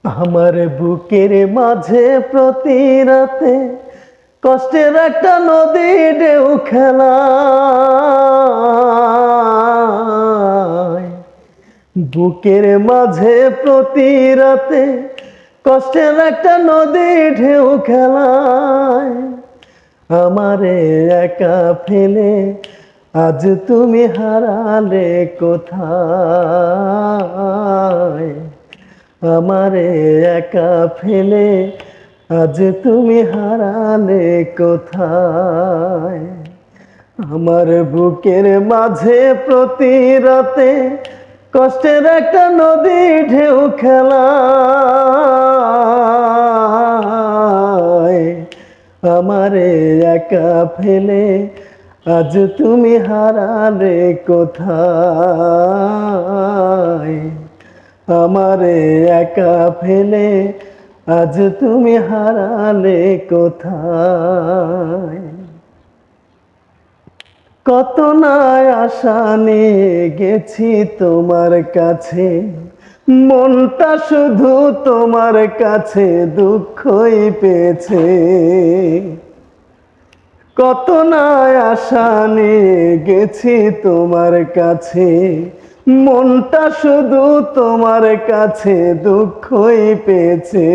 আমার বুকের মাঝে প্রতি রাতে কষ্টের একটা নদী ঢেউ খেলায়। বুকের মাঝে প্রতি রাতে কষ্টের একটা নদী ঢেউ খেলায়। আমারে একা ফেলে আজ তুমি হারালে কোথায়। আমারে একা ফেলে আজ তুমি হারালে কোথায়। আমার বুকের মাঝে প্রতি রাতে কষ্টের একটা নদী ঢেউ খেলায়। আমারে একা ফেলে আজ তুমি হারালে কোথায়। আমারে একা ফেলে আজ তুমি হারালে কোথায়। কত না আশা নিয়ে গেছি তোমার কাছে, মনটা শুধু তোমার কাছে দুঃখই পেয়েছে। কত না আশা নিয়ে গেছি তোমার কাছে, মনটা শুধু তোমার কাছে দুঃখই পেয়েছে।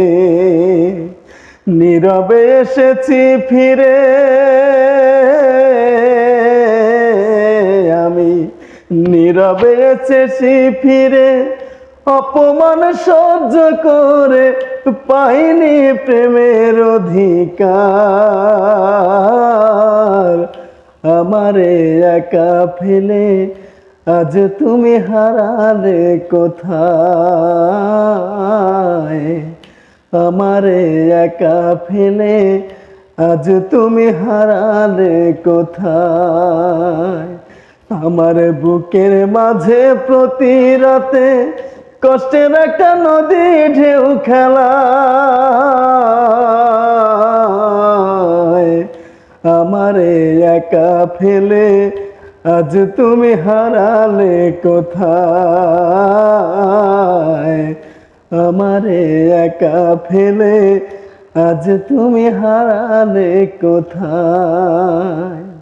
নীরবে এসেছি ফিরে আমি, নীরবে এসেছি ফিরে অপমান সহ্য করে পাইনি প্রেমের অধিকার। আমারে একা ফেলে আজ তুমি হারালে কোথায়। আমারে একা ফেলে আজ তুমি হারালে কোথায়। আমার বুকের মাঝে প্রতি রাতে কষ্টের একটা নদী ঢেউ খেলায়। আমারে একা ফেলে আজ তুমি হারালে কোথায়। আমারে একা ফেলে আজ তুমি হারালে কোথায়।